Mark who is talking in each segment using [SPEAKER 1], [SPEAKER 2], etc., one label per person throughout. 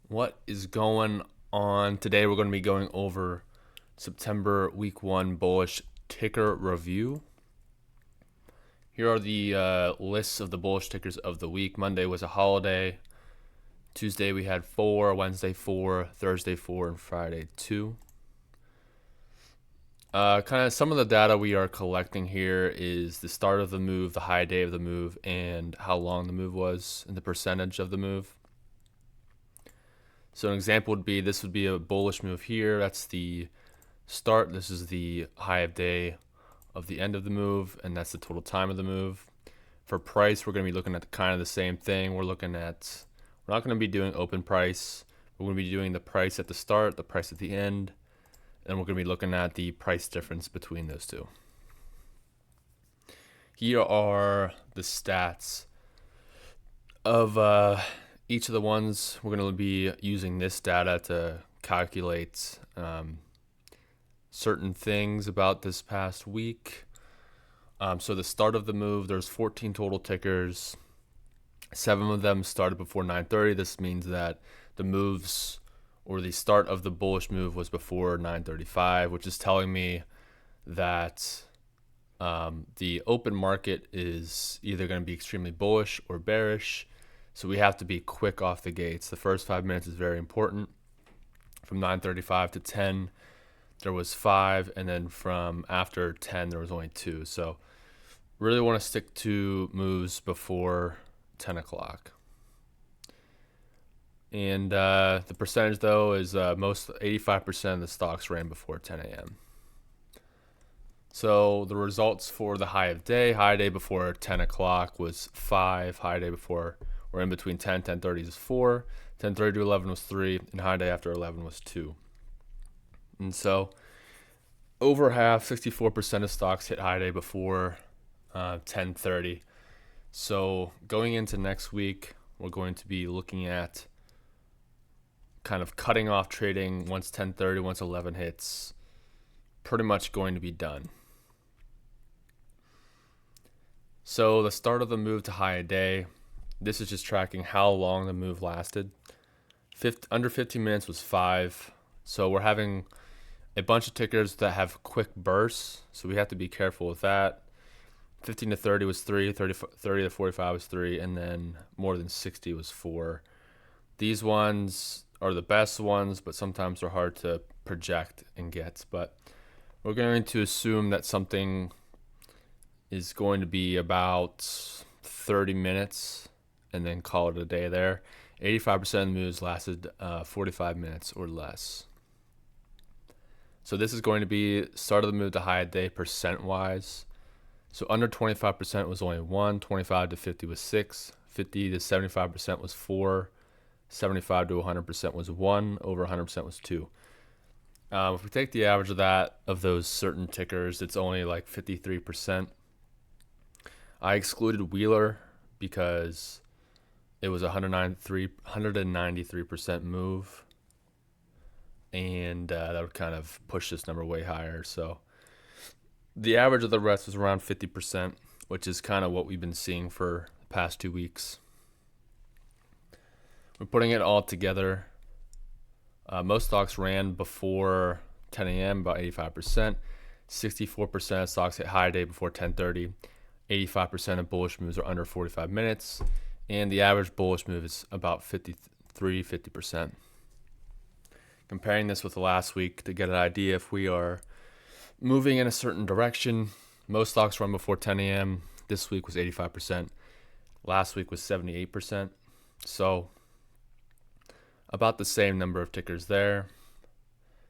[SPEAKER 1] What is going on? Today we're going to be going over September week 1 bullish ticker review. Here are the lists of the bullish tickers of the week. Monday was a holiday. Tuesday we had 4, Wednesday 4, Thursday 4, and Friday 2. Kind of some of the data we are collecting here is the start of the move, the high day of the move, and how long the move was, and the percentage of the move. So an example would be, this would be a bullish move here. That's the start. This is the high of day of the end of the move, and that's the total time of the move. For price, we're going to be looking at kind of the same thing. We're not going to be doing open price. We're going to be doing the price at the start, the price at the end, and we're going to be looking at the price difference between those two. Here are the stats of each of the ones. We're going to be using this data to calculate certain things about this past week. So the start of the move, there's 14 total tickers. 7 of them started before 9:30. This means that the moves or the start of the bullish move was before 9:35, which is telling me that the open market is either going to be extremely bullish or bearish. So we have to be quick off the gates. The first 5 minutes is very important. From 9:35 to 10, there was 5, and then from after 10, there was only 2. So really want to stick to moves before 10 o'clock. And the percentage, though, is 85% of the stocks ran before 10 a.m. So the results for the high day before 10 o'clock was 5. High day before, or in between 10:30 is 4. 10:30 to 11 was 3, and high day after 11 was 2. And so over half, 64% of stocks hit high day before 10:30. So going into next week, we're going to be looking at kind of cutting off trading once 10:30, once 11 hits. Pretty much going to be done. So the start of the move to high day, this is just tracking how long the move lasted. Under 15 minutes was 5. So we're having a bunch of tickers that have quick bursts, so we have to be careful with that. 15 to 30 was 3, 30 to 45 was 3, and then more than 60 was 4. These ones are the best ones, but sometimes they're hard to project and get. But we're going to assume that something is going to be about 30 minutes and then call it a day there. 85% of the moves lasted 45 minutes or less. So this is going to be start of the move to high day percent-wise. So under 25% was only 1, 25 to 50 was 6, 50 to 75% was 4, 75 to 100% was 1, over 100% was 2. If we take the average of those certain tickers, it's only like 53%. I excluded Wheeler because it was 193% move, and that would kind of push this number way higher. So the average of the rest was around 50%, which is kind of what we've been seeing for the past 2 weeks. We're putting it all together. Most stocks ran before 10 a.m., about 85%. 64% of stocks hit high day before 10:30. 85% of bullish moves are under 45 minutes. And the average bullish move is about 50%. Comparing this with the last week to get an idea if we are moving in a certain direction, most stocks run before 10 a.m. This week was 85%. Last week was 78%. So about the same number of tickers there.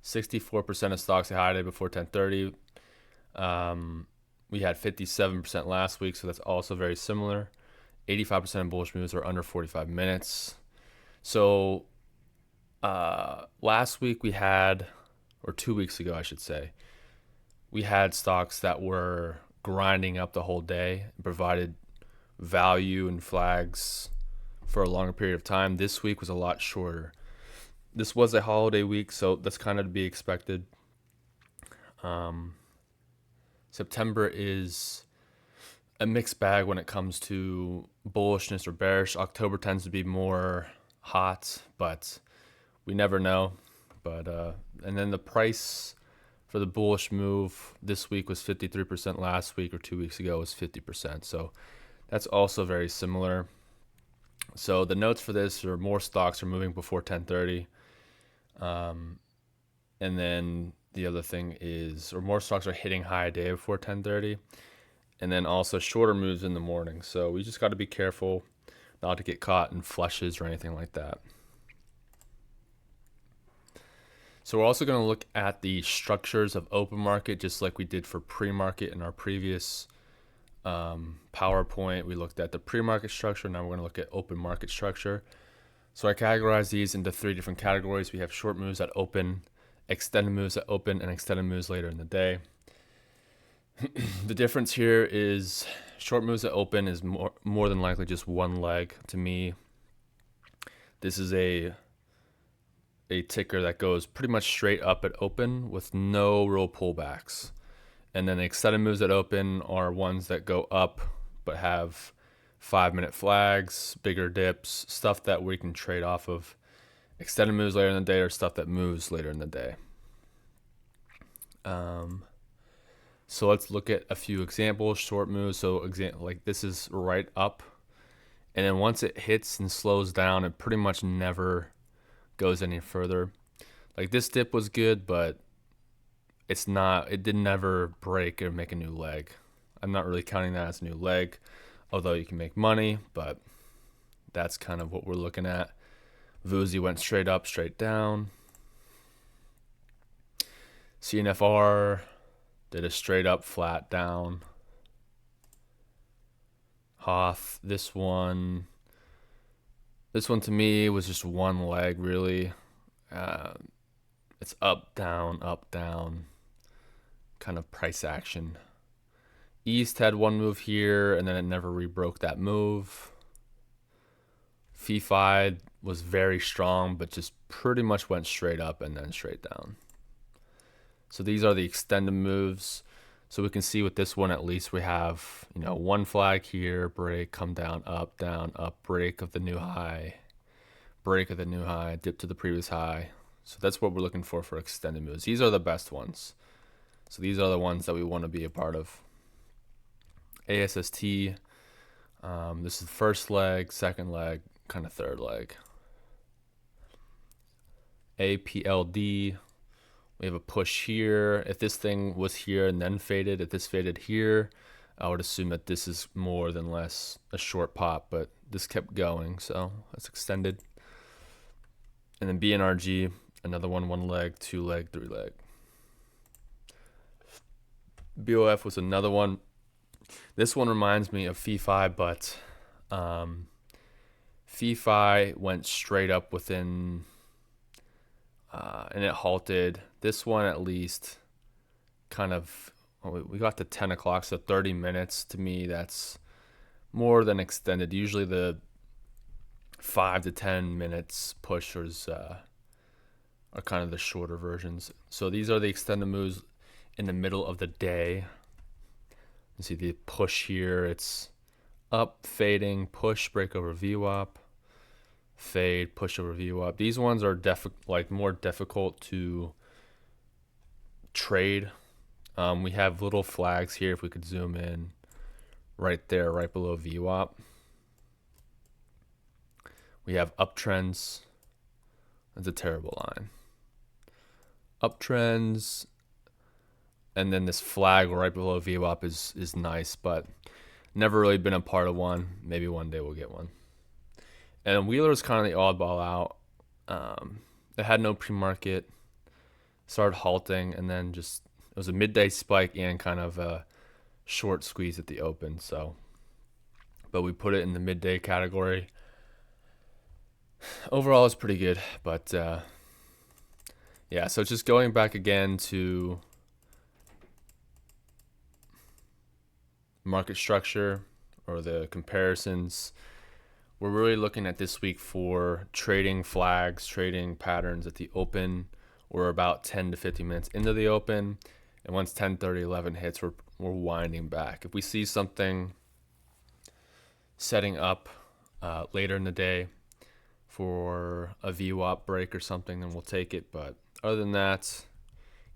[SPEAKER 1] 64% of stocks at high day before 10:30. We had 57% last week, so that's also very similar. 85% of bullish moves are under 45 minutes. So last week we had, or 2 weeks ago I should say, we had stocks that were grinding up the whole day and provided value and flags for a longer period of time. This week was a lot shorter. This was a holiday week, so that's kind of to be expected. September is a mixed bag when it comes to bullishness or bearish. October tends to be more hot, but we never know. But and then the price for the bullish move this week was 53%. Last week or 2 weeks ago was 50%. So that's also very similar. So the notes for this are more stocks are moving before 10:30. And then the other thing is, or more stocks are hitting high day before 10:30. And then also shorter moves in the morning. So we just got to be careful not to get caught in flushes or anything like that. So we're also going to look at the structures of open market, just like we did for pre-market in our previous PowerPoint. We looked at the pre-market structure. Now we're going to look at open market structure. So I categorize these into 3 different categories. We have short moves at open, extended moves at open, and extended moves later in the day. The difference here is short moves at open is more than likely just one leg. To me, this is a ticker that goes pretty much straight up at open with no real pullbacks. And then the extended moves at open are ones that go up but have 5-minute flags, bigger dips, stuff that we can trade off of. Extended moves later in the day or stuff that moves later in the day. So let's look at a few examples. Short moves, so like this is right up, and then once it hits and slows down, it pretty much never goes any further. Like this dip was good, but it did never break or make a new leg. I'm not really counting that as a new leg, although you can make money, but that's kind of what we're looking at. Vuzi went straight up, straight down. CNFR did a straight up, flat down. Hoth, this one to me was just one leg really. It's up, down, kind of price action. East had one move here, and then it never rebroke that move. FI was very strong, but just pretty much went straight up and then straight down. So these are the extended moves. So we can see with this one, at least we have, one flag here, break, come down, up, break of the new high, dip to the previous high. So that's what we're looking for extended moves. These are the best ones. So these are the ones that we want to be a part of. ASST, this is the first leg, second leg, kind of third leg. APLD, we have a push here. If this thing was here and then faded, if this faded here, I would assume that this is more than less a short pop, but this kept going, so that's extended. And then BNRG, another one leg, 2 leg, 3 leg. BOF was another one. This one reminds me of FI, but FI went straight up within, and it halted. This one at least kind of, we got to 10 o'clock, so 30 minutes. To me, that's more than extended. Usually the 5 to 10 minutes pushers are kind of the shorter versions. So these are the extended moves in the middle of the day. You see the push here, it's up, fading, push, break over VWAP, fade, push over VWAP. These ones are more difficult to trade. We have little flags here, if we could zoom in, right there, right below VWAP. We have uptrends. That's a terrible line. Uptrends, and then this flag right below VWAP is nice, but never really been a part of one. Maybe one day we'll get one. And Wheeler's kind of the oddball out. It had no pre-market, started halting, and then it was a midday spike and kind of a short squeeze at the open. So, but we put it in the midday category. Overall, it's pretty good, but yeah. So just going back again to market structure or the comparisons, we're really looking at this week for trading flags, trading patterns at the open. We're about 10 to 15 minutes into the open, and once 10:30, 11 hits, we're winding back. If we see something setting up later in the day for a VWAP break or something, then we'll take it. But other than that,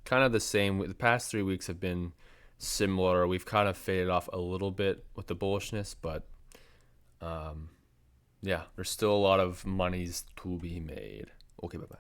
[SPEAKER 1] kind of the same. The past 3 weeks have been similar. We've kind of faded off a little bit with the bullishness, but yeah, there's still a lot of monies to be made. Okay, bye bye.